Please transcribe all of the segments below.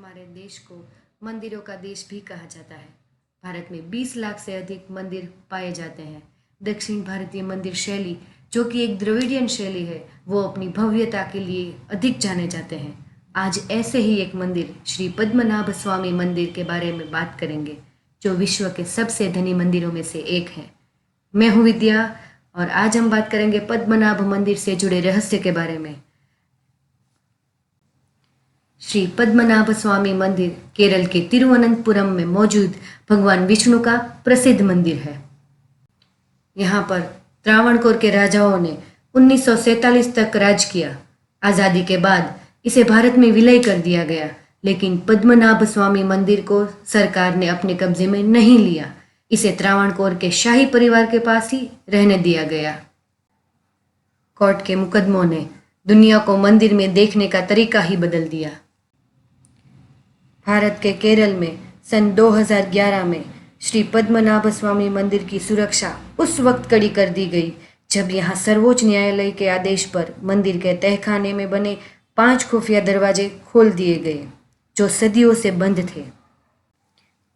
हमारे देश को मंदिरों का देश भी कहा जाता है। भारत में 20 लाख से अधिक मंदिर पाए जाते हैं। दक्षिण भारतीय मंदिर शैली, जो कि एक द्रविडियन शैली है, वो अपनी भव्यता के लिए अधिक जाने जाते हैं। आज ऐसे ही एक मंदिर, श्री पद्मनाभ स्वामी मंदिर के बारे में बात करेंगे, जो विश्व के सबसे धनी मंदिरों में से एक है। मैं हूँ विद्या और आज हम बात करेंगे पद्मनाभ मंदिर से जुड़े रहस्य के बारे में। श्री पद्मनाभ स्वामी मंदिर केरल के तिरुवनंतपुरम में मौजूद भगवान विष्णु का प्रसिद्ध मंदिर है। यहाँ पर त्रावणकोर के राजाओं ने 1947 तक राज किया। आज़ादी के बाद इसे भारत में विलय कर दिया गया, लेकिन पद्मनाभ स्वामी मंदिर को सरकार ने अपने कब्जे में नहीं लिया। इसे त्रावणकोर के शाही परिवार के पास ही रहने दिया गया। कोर्ट के मुकदमों ने दुनिया को मंदिर में देखने का तरीका ही बदल दिया। भारत के केरल में सन 2011 में श्री पद्मनाभ स्वामी मंदिर की सुरक्षा उस वक्त कड़ी कर दी गई जब यहाँ सर्वोच्च न्यायालय के आदेश पर मंदिर के तहखाने में बने 5 खुफिया दरवाजे खोल दिए गए, जो सदियों से बंद थे,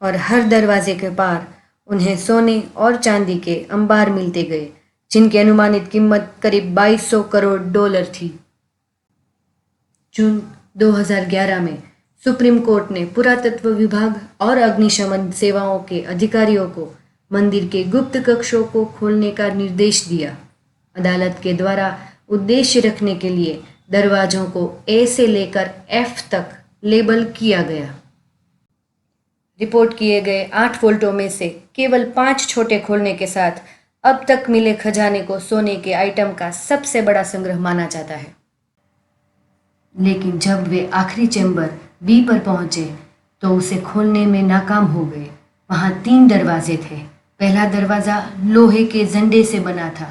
और हर दरवाजे के पार उन्हें सोने और चांदी के अंबार मिलते गए, जिनकी अनुमानित कीमत करीब 2200 करोड़ डॉलर थी। जून 2011 में सुप्रीम कोर्ट ने पुरातत्व विभाग और अग्निशमन सेवाओं के अधिकारियों को मंदिर के गुप्त कक्षों को खोलने का निर्देश दिया। अदालत के द्वारा उद्देश्य रखने के लिए दरवाजों को ए से लेकर एफ तक लेबल किया गया। रिपोर्ट किए गए 8 वोल्टों में से केवल 5 छोटे खोलने के साथ अब तक मिले खजाने को सोने के आइटम का सबसे बड़ा संग्रह माना जाता है। लेकिन जब वे आखिरी चैम्बर बी पर पहुंचे तो उसे खोलने में नाकाम हो गए। वहां 3 दरवाजे थे। पहला दरवाजा लोहे के झंडे से बना था,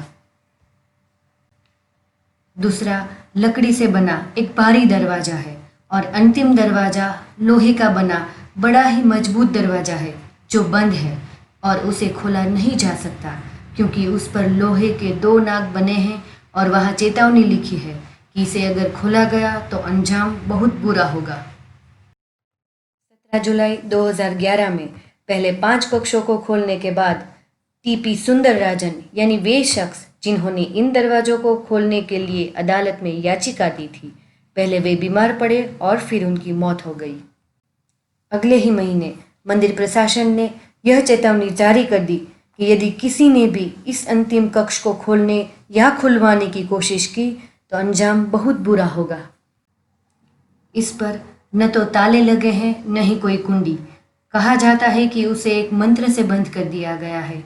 दूसरा लकड़ी से बना एक भारी दरवाजा है, और अंतिम दरवाजा लोहे का बना बड़ा ही मजबूत दरवाजा है जो बंद है और उसे खोला नहीं जा सकता, क्योंकि उस पर लोहे के 2 नाग बने हैं और वहाँ चेतावनी लिखी है कि इसे अगर खोला गया तो अंजाम बहुत बुरा होगा। 17 जुलाई 2011 में पहले 5 कक्षों को खोलने के बाद टीपी सुंदरराजन, यानी वे शख्स जिन्होंने इन दरवाजों को खोलने के लिए अदालत में याचिका दी थी, पहले वे बीमार पड़े और फिर उनकी मौत हो गई। अगले ही महीने मंदिर प्रशासन ने यह चेतावनी जारी कर दी कि यदि किसी ने भी इस अंतिम कक्ष को खोलने या खुलवाने की कोशिश की तो अंजाम बहुत बुरा होगा। इस पर न तो ताले लगे हैं, न ही कोई कुंडी। कहा जाता है कि उसे एक मंत्र से बंद कर दिया गया है,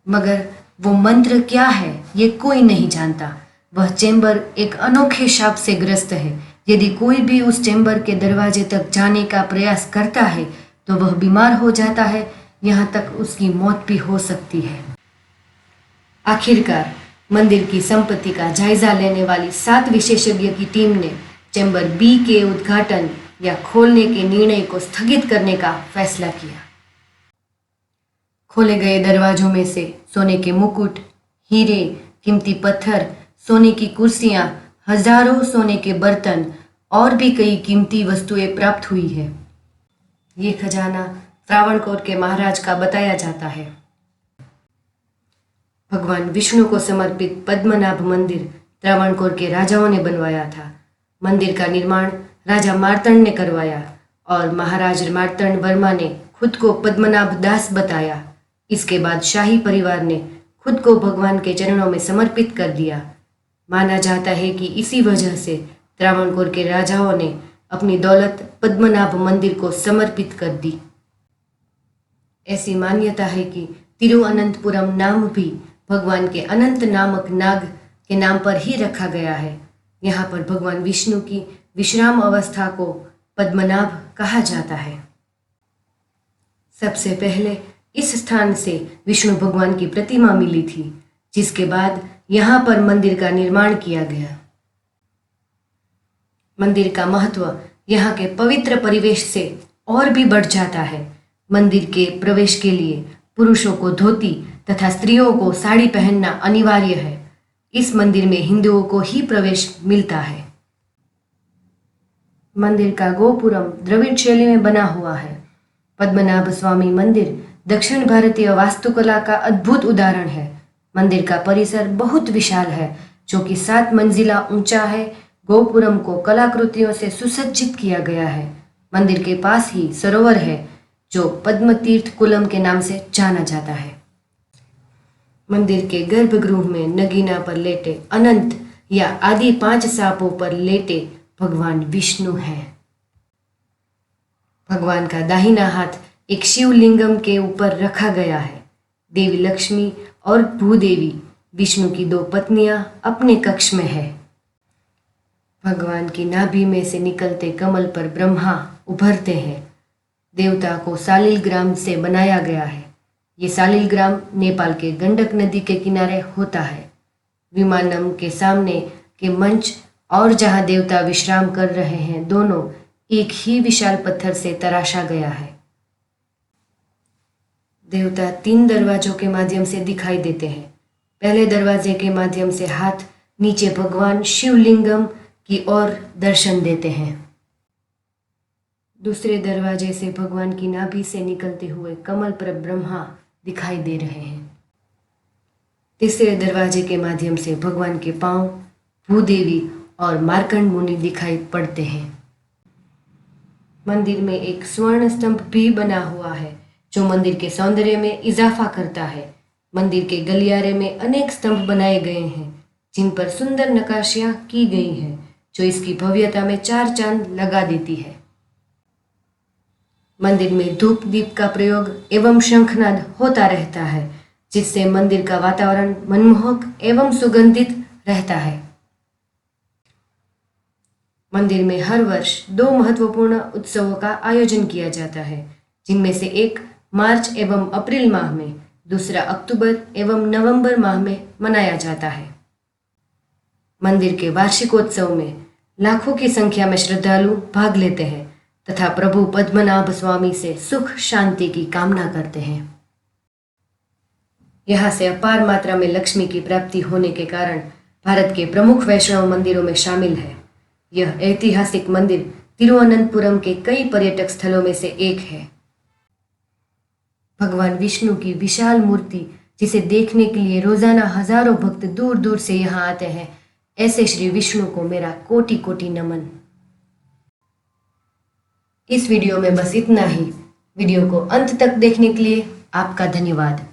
मगर वो मंत्र क्या है ये कोई नहीं जानता। वह चेंबर एक अनोखे शाप से ग्रस्त है। यदि कोई भी उस चेंबर के दरवाजे तक जाने का प्रयास करता है तो वह बीमार हो जाता है, यहाँ तक उसकी मौत भी हो सकती है। आखिरकार मंदिर की संपत्ति का जायजा लेने वाली 7 विशेषज्ञ की टीम ने चैम्बर बी के उद्घाटन या खोलने के निर्णय को स्थगित करने का फैसला किया। खोले गए दरवाजों में से सोने के मुकुट, हीरे, कीमती पत्थर, सोने की कुर्सियां, हजारों सोने के बर्तन और भी कई कीमती वस्तुएं प्राप्त हुई है। ये खजाना त्रावणकोर के महाराज का बताया जाता है। भगवान विष्णु को समर्पित पद्मनाभ मंदिर त्रावणकोर के राजाओं ने बनवाया था। मंदिर का निर्माण राजा मार्तंड ने करवाया और महाराज मार्तंड वर्मा ने खुद को पद्मनाभ दास बताया। इसके बाद शाही परिवार ने खुद को भगवान के चरणों में समर्पित कर दिया। माना जाता है कि इसी वजह से त्रावणकोर के राजाओं ने अपनी दौलत पद्मनाभ मंदिर को समर्पित कर दी। ऐसी मान्यता है कि तिरुवनंतपुरम नाम भी भगवान के अनंत नामक नाग के नाम पर ही रखा गया है। यहाँ पर भगवान विष्णु की विश्राम अवस्था को पद्मनाभ कहा जाता है। सबसे पहले इस स्थान से विष्णु भगवान की प्रतिमा मिली थी, जिसके बाद यहाँ पर मंदिर का निर्माण किया गया। मंदिर का महत्व यहाँ के पवित्र परिवेश से और भी बढ़ जाता है। मंदिर के प्रवेश के लिए पुरुषों को धोती तथा स्त्रियों को साड़ी पहनना अनिवार्य है। इस मंदिर में हिंदुओं को ही प्रवेश मिलता है। मंदिर का गोपुरम द्रविड़ शैली में बना हुआ है। पद्मनाभ स्वामी मंदिर दक्षिण भारतीय वास्तुकला का अद्भुत उदाहरण है। मंदिर का परिसर बहुत विशाल है, जो कि 7 मंजिला ऊंचा है। गोपुरम को कलाकृतियों से सुसज्जित किया गया है। मंदिर के पास ही सरोवर है, जो पद्म तीर्थ कुलम के नाम से जाना जाता है। मंदिर के गर्भगृह में नगीना पर लेटे अनंत या आदि 5 सांपों पर लेटे भगवान विष्णु हैं। भगवान का दाहिना हाथ एक शिवलिंगम के ऊपर रखा गया है। देवी लक्ष्मी और भूदेवी विष्णु की 2 पत्नियां अपने कक्ष में है। भगवान की नाभि में से निकलते कमल पर ब्रह्मा उभरते हैं। देवता को सालिलग्राम से बनाया गया है। ये सालिलग्राम नेपाल के गंडक नदी के किनारे होता है। विमानम के सामने के मंच और जहाँ देवता विश्राम कर रहे हैं, दोनों एक ही विशाल पत्थर से तराशा गया है। देवता 3 दरवाजों के माध्यम से दिखाई देते हैं। पहले दरवाजे के माध्यम से हाथ नीचे भगवान शिवलिंगम की ओर दर्शन देते हैं। दूसरे दरवाजे से भगवान की नाभि से निकलते हुए कमल पर ब्रह्मा दिखाई दे रहे हैं। तीसरे दरवाजे के माध्यम से भगवान के पांव, भूदेवी और मार्कंड मुनि दिखाई पड़ते हैं। मंदिर में एक स्वर्ण स्तंभ भी बना हुआ है, जो मंदिर के सौंदर्य में इजाफा करता है। मंदिर के गलियारे में अनेक स्तंभ बनाए गए हैं, जिन पर सुंदर नक्काशियां की गई हैं, जो इसकी भव्यता में 4 चांद लगा देती है। मंदिर में धूप दीप का प्रयोग एवं शंखनाद होता रहता है, जिससे मंदिर का वातावरण मनमोहक एवं सुगंधित रहता है। मंदिर में हर वर्ष 2 महत्वपूर्ण उत्सवों का आयोजन किया जाता है, जिनमें से एक मार्च एवं अप्रैल माह में, दूसरा अक्टूबर एवं नवंबर माह में मनाया जाता है। मंदिर के वार्षिकोत्सव में लाखों की संख्या में श्रद्धालु भाग लेते हैं तथा प्रभु पद्मनाभ स्वामी से सुख शांति की कामना करते हैं। यहाँ से अपार मात्रा में लक्ष्मी की प्राप्ति होने के कारण भारत के प्रमुख वैष्णव मंदिरों में शामिल है। यह ऐतिहासिक मंदिर तिरुवनंतपुरम के कई पर्यटक स्थलों में से एक है। भगवान विष्णु की विशाल मूर्ति, जिसे देखने के लिए रोजाना हजारों भक्त दूर दूर से यहाँ आते हैं, ऐसे श्री विष्णु को मेरा कोटि कोटि नमन। इस वीडियो में बस इतना ही। वीडियो को अंत तक देखने के लिए आपका धन्यवाद।